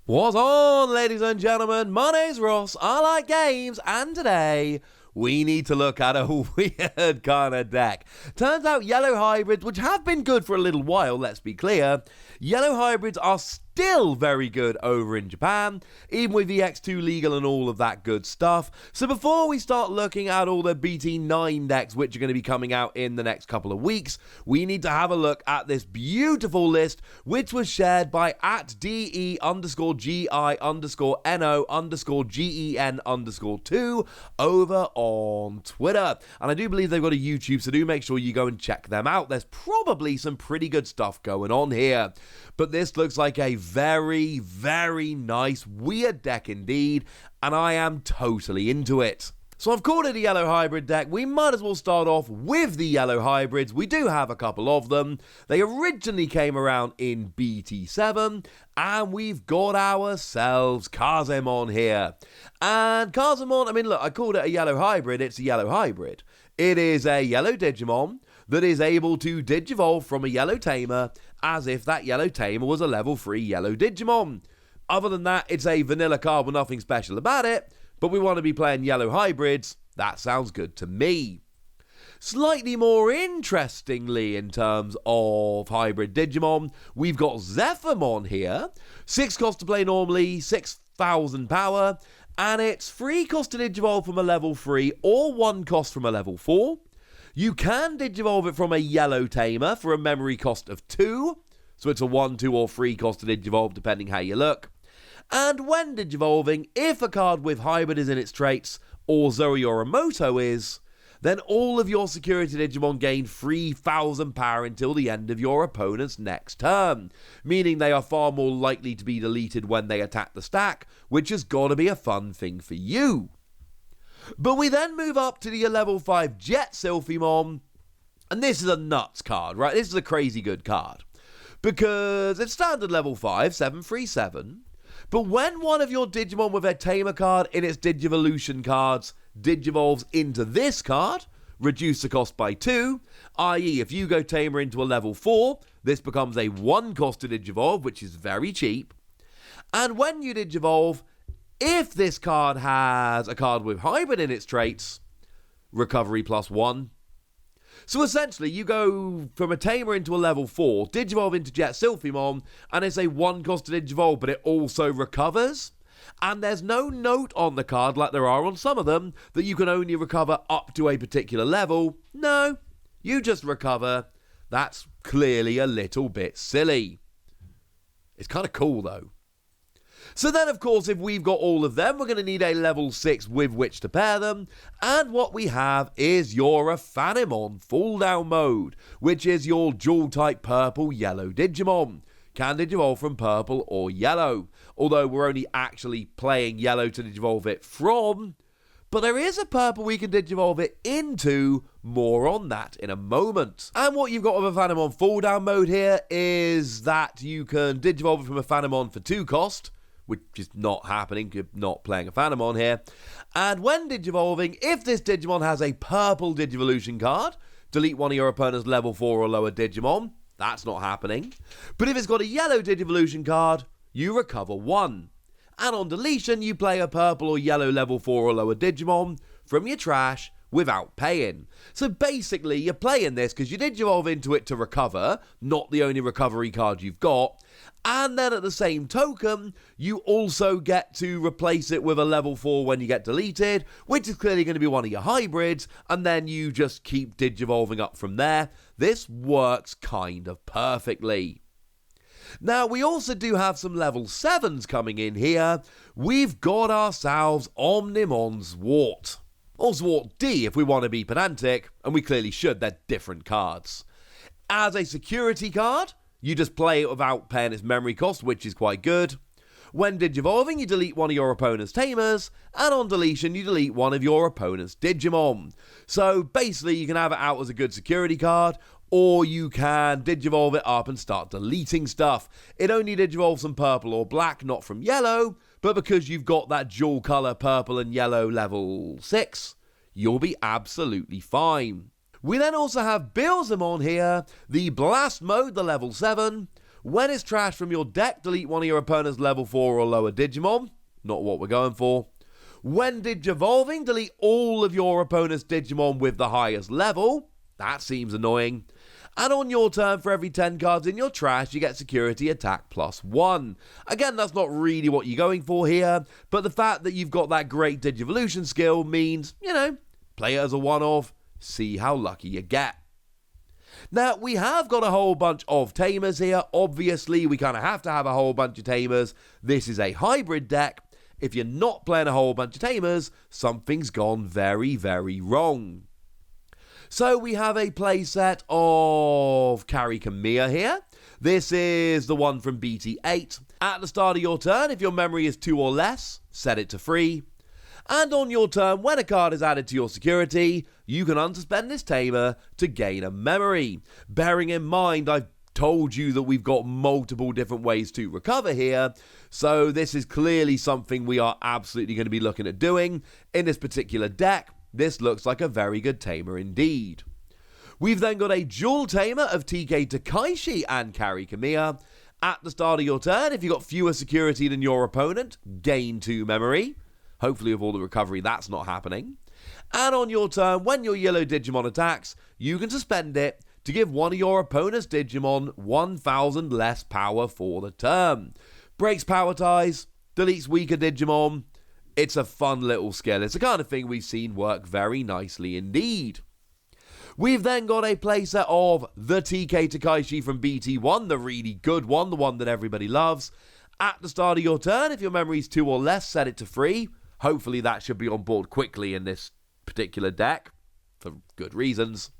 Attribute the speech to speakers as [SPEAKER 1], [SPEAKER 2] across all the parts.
[SPEAKER 1] What's on, ladies and gentlemen? My name's Ross, I like games, and today we need to look at a weird kind of deck. Turns out yellow hybrids, which have been good for a little while, let's be clear, yellow hybrids are still very good over in Japan, even with EX2 legal and all of that good stuff. So before we start looking at all the BT9 decks which are going to be coming out in the next couple of weeks, we need to have a look at this beautiful list which was shared by @DE_GI_NO_GEN_2 over on Twitter. And I do believe they've got a YouTube, so do make sure you go and check them out. There's probably some pretty good stuff going on here. But this looks like a very, very nice, weird deck indeed, and I am totally into it. So I've called it a yellow hybrid deck. We might as well start off with the yellow hybrids. We do have a couple of them. They originally came around in BT7, and we've got ourselves Kazemon here. And Kazemon, I mean, look, I called it a yellow hybrid. It's a yellow hybrid. It is a yellow Digimon that is able to Digivolve from a yellow tamer as if that yellow tamer was a level 3 yellow Digimon. Other than that, it's a vanilla card with nothing special about it, but we want to be playing yellow hybrids. That sounds good to me. Slightly more interestingly in terms of hybrid Digimon, we've got Zephyrmon here. 6 cost to play normally, 6,000 power, and it's 3 cost to Digivolve from a level 3 or 1 cost from a level 4. You can Digivolve it from a yellow tamer for a memory cost of 2, so it's a 1, 2 or 3 cost to Digivolve depending how you look. And when Digivolving, if a card with hybrid is in its traits, or Zoe Yorimoto is, then all of your security Digimon gain 3,000 power until the end of your opponent's next turn, meaning they are far more likely to be deleted when they attack the stack, which has got to be a fun thing for you. But we then move up to the level 5 Jet Sylphimon, and this is a nuts card, right? This is a crazy good card, because it's standard level 5, 737, but when one of your Digimon with a Tamer card in its Digivolution cards Digivolves into this card, reduce the cost by 2, i.e. if you go Tamer into a level 4, this becomes a 1 cost to Digivolve, which is very cheap, and when you Digivolve, if this card has a card with hybrid in its traits, recovery plus 1. So essentially, you go from a Tamer into a level 4, Digivolve into Jet Sylphimon, and it's a 1 cost to Digivolve, but it also recovers. And there's no note on the card, like there are on some of them, that you can only recover up to a particular level. No, you just recover. That's clearly a little bit silly. It's kind of cool, though. So then, of course, if we've got all of them, we're going to need a level 6 with which to pair them. And what we have is your Aphanimon Fall Down Mode, which is your dual-type purple-yellow Digimon. Can Digivolve from purple or yellow, although we're only actually playing yellow to Digivolve it from. But there is a purple we can Digivolve it into, more on that in a moment. And what you've got with Aphanimon Fall Down Mode here is that you can Digivolve it from Aphanimon for 2 cost, which is not happening, you're not playing Aphanimon here. And when Digivolving, if this Digimon has a purple Digivolution card, delete one of your opponent's level 4 or lower Digimon. That's not happening. But if it's got a yellow Digivolution card, you recover 1. And on deletion, you play a purple or yellow level 4 or lower Digimon from your trash without paying. So basically, you're playing this because you Digivolve into it to recover, not the only recovery card you've got. And then at the same token, you also get to replace it with a level 4 when you get deleted, which is clearly going to be one of your hybrids, and then you just keep Digivolving up from there. This works kind of perfectly. Now, we also do have some level 7s coming in here. We've got ourselves Omnimon Zwart. Or Zwart D if we want to be pedantic, and we clearly should, they're different cards. As a security card, you just play it without paying its memory cost, which is quite good. When Digivolving, you delete one of your opponent's Tamers, and on deletion, you delete one of your opponent's Digimon. So basically, you can have it out as a good security card, or you can Digivolve it up and start deleting stuff. It only Digivolves from purple or black, not from yellow, but because you've got that dual colour purple and yellow level 6, you'll be absolutely fine. We then also have Billzamon here, the Blast Mode, the level 7, When it's trashed from your deck, delete one of your opponent's level 4 or lower Digimon. Not what we're going for. When Digivolving, delete all of your opponent's Digimon with the highest level. That seems annoying. And on your turn, for every 10 cards in your trash, you get security attack +1. Again, that's not really what you're going for here, but the fact that you've got that great Digivolution skill means, play it as a one-off, see how lucky you get. Now, we have got a whole bunch of Tamers here. Obviously, we kind of have to have a whole bunch of Tamers. This is a hybrid deck. If you're not playing a whole bunch of Tamers, something's gone very, very wrong. So we have a playset of Kamiya here. This is the one from BT8. At the start of your turn, if your memory is 2 or less, set it to free. And on your turn, when a card is added to your security, you can unsuspend this Tamer to gain a memory. Bearing in mind, I've told you that we've got multiple different ways to recover here, so this is clearly something we are absolutely going to be looking at doing. In this particular deck, this looks like a very good Tamer indeed. We've then got a dual Tamer of TK Takaishi and Kamiya. At the start of your turn, if you've got fewer security than your opponent, gain 2 memory. Hopefully with all the recovery, that's not happening. And on your turn, when your yellow Digimon attacks, you can suspend it to give one of your opponent's Digimon 1,000 less power for the turn. Breaks power ties, deletes weaker Digimon. It's a fun little skill. It's the kind of thing we've seen work very nicely indeed. We've then got a playset of the TK Takaishi from BT1, the really good one, the one that everybody loves. At the start of your turn, if your memory is 2 or less, set it to free. Hopefully that should be on board quickly in this particular deck, for good reasons.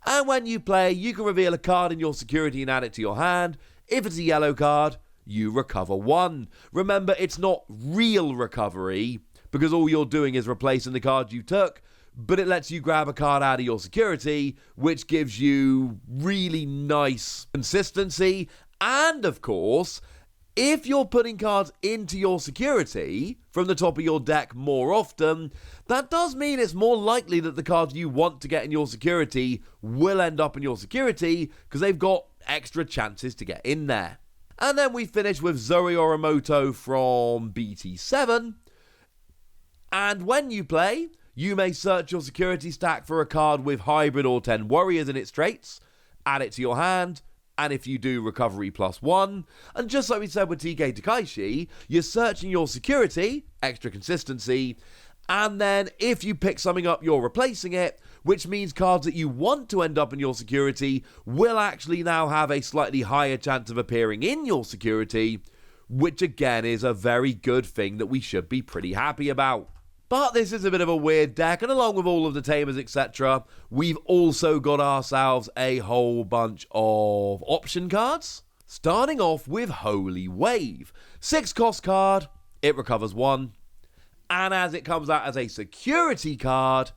[SPEAKER 1] And when you play, you can reveal a card in your security and add it to your hand. If it's a yellow card, you recover 1. Remember, it's not real recovery, because all you're doing is replacing the card you took, but it lets you grab a card out of your security, which gives you really nice consistency. And, of course, if you're putting cards into your security from the top of your deck more often, that does mean it's more likely that the cards you want to get in your security will end up in your security because they've got extra chances to get in there. And then we finish with Zoe Orimoto from BT7. And when you play, you may search your security stack for a card with hybrid or 10 warriors in its traits, add it to your hand, and if you do, recovery +1. And just like we said with TK Takaishi, you're searching your security, extra consistency, and then if you pick something up, you're replacing it, which means cards that you want to end up in your security will actually now have a slightly higher chance of appearing in your security, which again is a very good thing that we should be pretty happy about. But this is a bit of a weird deck, and along with all of the Tamers, etc., we've also got ourselves a whole bunch of option cards. Starting off with Holy Wave. 6 cost card, it recovers 1. And as it comes out as a security card,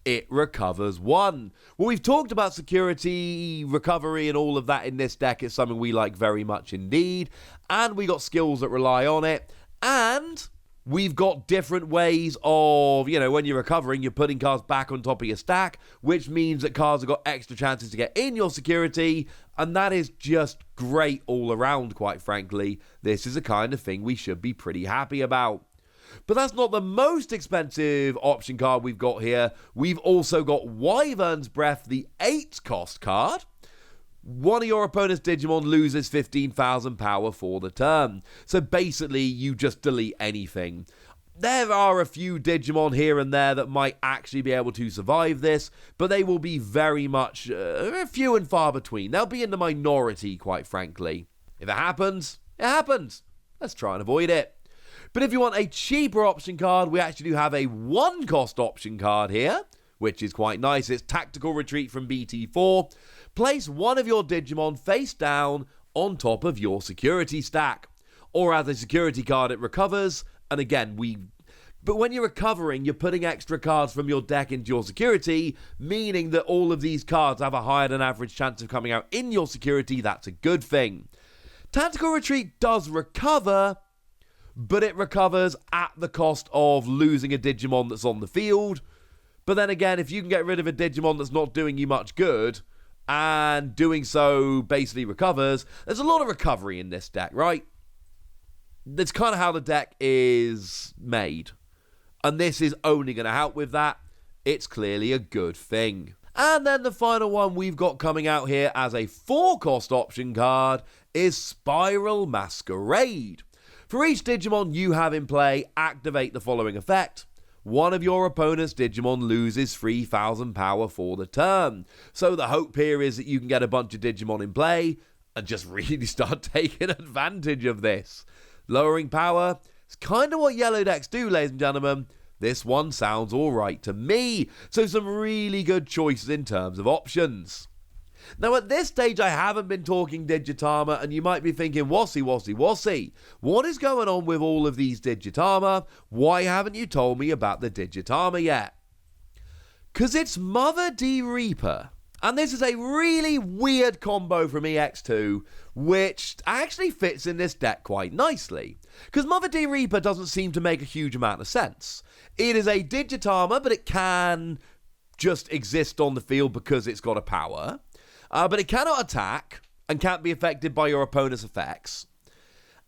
[SPEAKER 1] it recovers 1. Well, we've talked about security, recovery, and all of that in this deck. It's something we like very much indeed. And we got skills that rely on it. And we've got different ways of, when you're recovering, you're putting cards back on top of your stack, which means that cards have got extra chances to get in your security, and that is just great all around, quite frankly. This is the kind of thing we should be pretty happy about. But that's not the most expensive option card we've got here. We've also got Wyvern's Breath, the 8 cost card. One of your opponent's Digimon loses 15,000 power for the turn. So basically, you just delete anything. There are a few Digimon here and there that might actually be able to survive this, but they will be very much few and far between. They'll be in the minority, quite frankly. If it happens, it happens. Let's try and avoid it. But if you want a cheaper option card, we actually do have a 1 cost option card here, which is quite nice. It's Tactical Retreat from BT4. Place one of your Digimon face down on top of your security stack. Or as a security card, it recovers. And again, but when you're recovering, you're putting extra cards from your deck into your security, meaning that all of these cards have a higher than average chance of coming out in your security. That's a good thing. Tactical Retreat does recover, but it recovers at the cost of losing a Digimon that's on the field. But then again, if you can get rid of a Digimon that's not doing you much good, and doing so basically recovers. There's a lot of recovery in this deck, right? That's kind of how the deck is made. And this is only going to help with that. It's clearly a good thing. And then the final one we've got coming out here as a 4-cost option card is Spiral Masquerade. For each Digimon you have in play, activate the following effect. One of your opponent's Digimon loses 3,000 power for the turn. So the hope here is that you can get a bunch of Digimon in play and just really start taking advantage of this. Lowering power is kind of what yellow decks do, ladies and gentlemen. This one sounds alright to me. So some really good choices in terms of options. Now at this stage I haven't been talking Digitama, and you might be thinking, Wassy, what is going on with all of these Digitama? Why haven't you told me about the Digitama yet? Because it's Mother D Reaper. And this is a really weird combo from EX2, which actually fits in this deck quite nicely. Because Mother D Reaper doesn't seem to make a huge amount of sense. It is a Digitama, but it can just exist on the field because it's got a power. But it cannot attack and can't be affected by your opponent's effects.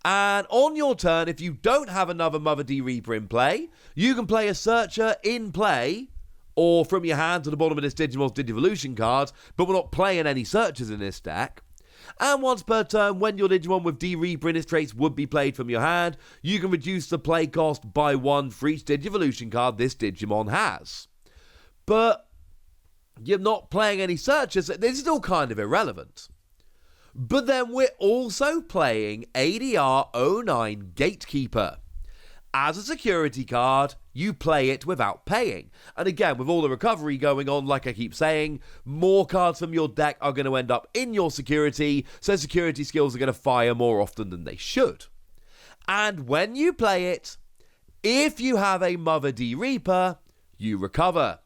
[SPEAKER 1] And on your turn, if you don't have another Mother D Reaper in play, you can play a Searcher in play, or from your hand to the bottom of this Digimon's Digivolution cards, but we're not playing any Searchers in this deck. And once per turn, when your Digimon with D Reaper in its traits would be played from your hand, you can reduce the play cost by 1 for each Digivolution card this Digimon has. But you're not playing any Searchers, this is still kind of irrelevant. But then we're also playing ADR 09 Gatekeeper. As a security card, you play it without paying. And again, with all the recovery going on, like I keep saying, more cards from your deck are going to end up in your security, so security skills are going to fire more often than they should. And when you play it, if you have a Mother D Reaper, you recover.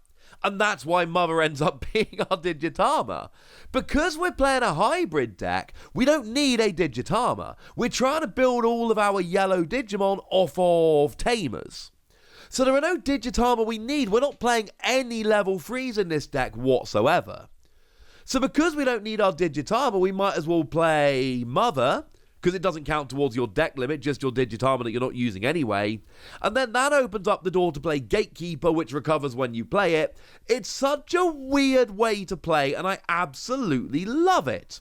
[SPEAKER 1] And that's why Mother ends up being our Digitama. Because we're playing a hybrid deck, we don't need a Digitama. We're trying to build all of our yellow Digimon off of Tamers. So there are no Digitama we need. We're not playing any level 3s in this deck whatsoever. So because we don't need our Digitama, we might as well play Mother, because it doesn't count towards your deck limit, just your Digitama that you're not using anyway. And then that opens up the door to play Gatekeeper, which recovers when you play it. It's such a weird way to play, and I absolutely love it.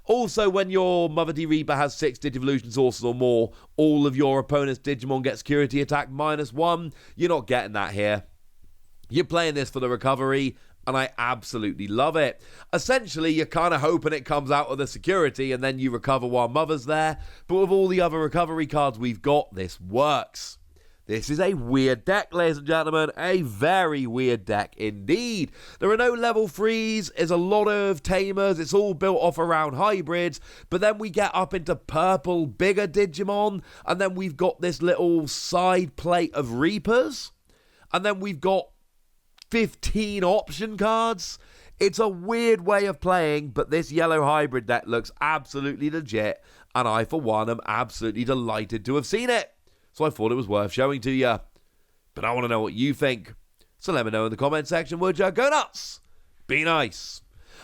[SPEAKER 1] Also, when your Mother D Reaper has 6 Digivolution sources or more, all of your opponent's Digimon get security attack -1. You're not getting that here. You're playing this for the recovery, and I absolutely love it. Essentially, you're kind of hoping it comes out of the security and then you recover while Mother's there. But with all the other recovery cards we've got, this works. This is a weird deck, ladies and gentlemen. A very weird deck indeed. There are no level 3s. There's a lot of Tamers. It's all built off around hybrids. But then we get up into purple, bigger Digimon. And then we've got this little side plate of Reapers. And then we've got 15 option cards. It's a weird way of playing, but this yellow hybrid deck looks absolutely legit, and I for one am absolutely delighted to have seen it. So I thought it was worth showing to you. But I want to know what you think. So let me know in the comment section, would you? Go nuts! Be nice!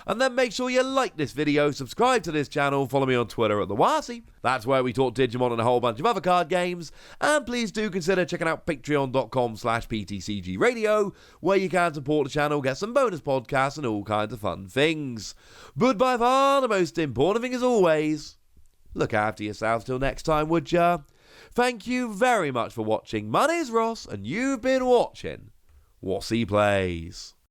[SPEAKER 1] And then make sure you like this video, subscribe to this channel, follow me on Twitter at the Wassy. That's where we talk Digimon and a whole bunch of other card games. And please do consider checking out patreon.com/PTCGradio, where you can support the channel, get some bonus podcasts and all kinds of fun things. But by far the most important thing as always, look after yourselves till next time, would ya? Thank you very much for watching. My name's Ross, and you've been watching Wassy Plays.